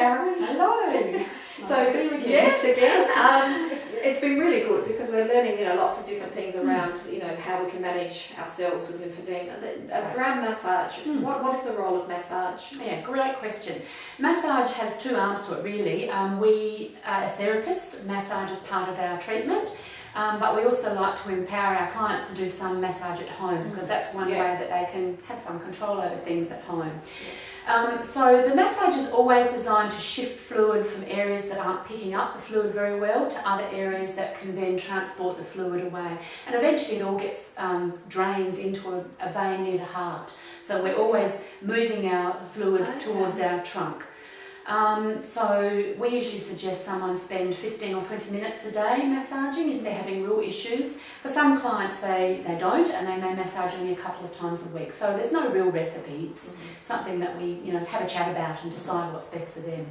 Sharon. Hello. So Nice to see you again. yes, again. It's been really good because we're learning, lots of different things around, how we can manage ourselves with lymphedema. Around massage, what is the role of massage? Yeah, great question. Massage has two arms to it, really. We, as therapists, massage as part of our treatment, but we also like to empower our clients to do some massage at home because that's one way that they can have some control over things at home. So the massage is always designed to shift fluid from areas that aren't picking up the fluid very well to other areas that can then transport the fluid away. And eventually it all gets drains into a vein near the heart. So we're always moving our fluid towards our trunk. So we usually suggest someone spend 15 or 20 minutes a day massaging if they're having real issues. For some clients they don't, and they may massage only a couple of times a week. So there's no real recipe. It's something that we have a chat about and decide what's best for them.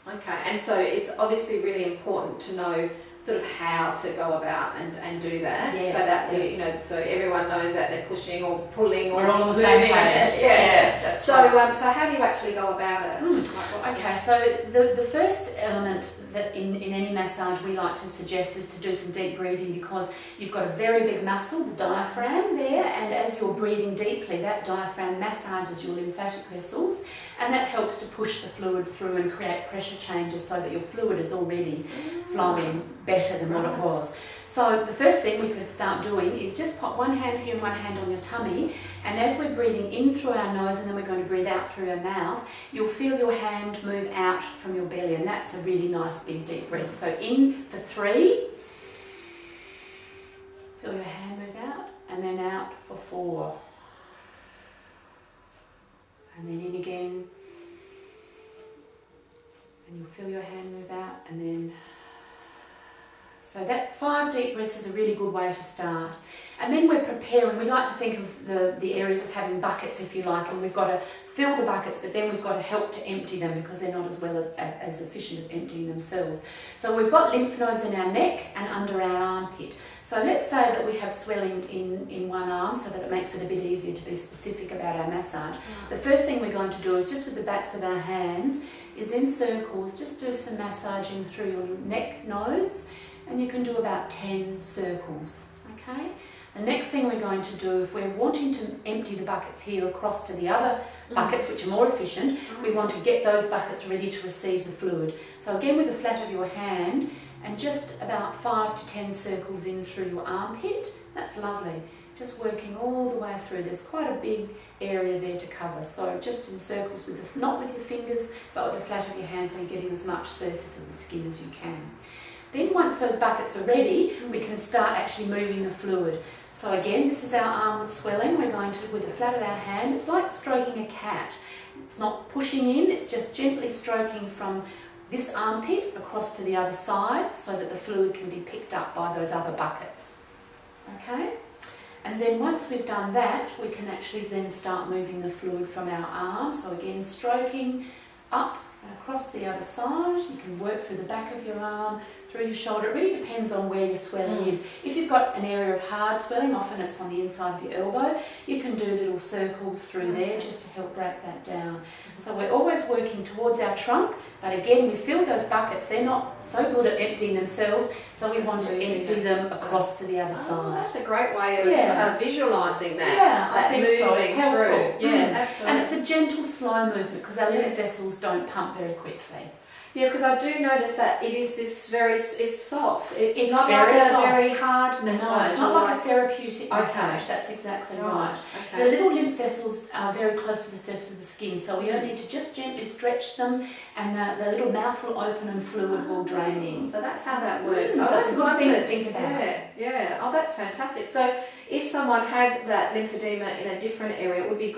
Okay, and so it's obviously really important to know sort of how to go about and do that, so that so everyone knows that they're pushing or pulling or we're all on the same page. Yes, so so how do you actually go about it? Okay, so the first element that in any massage we like to suggest is to do some deep breathing, because you've got a very big muscle, the diaphragm there, and as you're breathing deeply, that diaphragm massages your lymphatic vessels, and that helps to push the fluid through and create pressure changes so that your fluid is already flowing better than what it was. So the first thing we could start doing is just pop one hand here and one hand on your tummy, and as we're breathing in through our nose and then we're going to breathe out through our mouth, you'll feel your hand move out from your belly, and that's a really nice big deep breath. So in for 3, feel your hand move out, and then out for 4. And then in again, and you'll feel your hand move out, and then... So that 5 deep breaths is a really good way to start. And then we're preparing, we like to think of the areas of having buckets, if you like, and we've got to fill the buckets, but then we've got to help to empty them because they're not as efficient as emptying themselves. So we've got lymph nodes in our neck and under our armpit. So let's say that we have swelling in one arm so that it makes it a bit easier to be specific about our massage. The first thing we're going to do is just with the backs of our hands is in circles, just do some massaging through your neck nodes, and you can do about 10 circles, okay? The next thing we're going to do, if we're wanting to empty the buckets here across to the other buckets, which are more efficient, we want to get those buckets ready to receive the fluid. So again, with the flat of your hand, and just about 5 to 10 circles in through your armpit, that's lovely. Just working all the way through. There's quite a big area there to cover. So just in circles, not with your fingers, but with the flat of your hand, so you're getting as much surface of the skin as you can. Then once those buckets are ready, we can start actually moving the fluid. So again, this is our arm with swelling. We're going to, with the flat of our hand, it's like stroking a cat. It's not pushing in, it's just gently stroking from this armpit across to the other side so that the fluid can be picked up by those other buckets. Okay? And then once we've done that, we can actually then start moving the fluid from our arm. So again, stroking up and across the other side. You can work through the back of your arm, through your shoulder. It really depends on where your swelling is. If you've got an area of hard swelling, often it's on the inside of your elbow, you can do little circles through there just to help break that down. So we're always working towards our trunk, but again, we fill those buckets. They're not so good at emptying themselves, so we want to empty them across to the other side. That's a great way of visualising that. Yeah, that I think moving so. It's helpful. Through. Yeah, absolutely. And it's a gentle, slow movement because our lymph vessels don't pump very quickly. Yeah, because I do notice that it is this it's soft. It's not very like soft. a very hard massage. No, it's not like a therapeutic massage. That's exactly right. Okay. The little lymph vessels are very close to the surface of the skin, so we only need to just gently stretch them, and the little mouth will open and fluid will drain in. So that's how that works. So that's a good thing to think about. Yeah. Oh, that's fantastic. So if someone had that lymphedema in a different area, it would be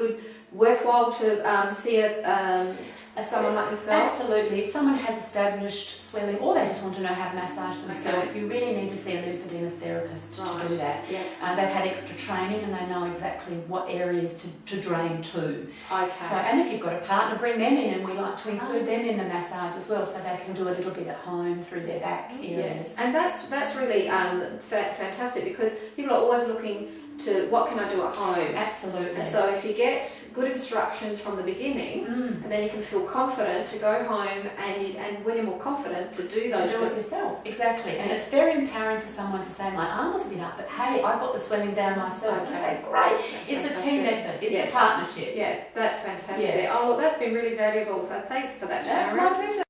worthwhile to see someone like yourself? Absolutely. If someone has established swelling or they just want to know how to massage themselves, you really need to see a lymphoedema therapist to do that. Yeah. They've had extra training and they know exactly what areas to drain to. Okay. So, and if you've got a partner, bring them in, and we like to include them in the massage as well, so they can do a little bit at home through their back areas. And that's really fantastic, because people are always looking to what can I do at home. Absolutely. And so if you get good instructions from the beginning, and then you can feel confident to go home, and when you're more confident to do those to do it yourself. Exactly. And it's very empowering for someone to say, my arm was a bit up, but hey, I got the swelling down myself. Okay. I say, great. That's it's fantastic. a team effort. It's Yes. a partnership. Yeah, that's fantastic. Yeah. Oh, look, that's been really valuable. So thanks for that, Sharon. That's my pleasure.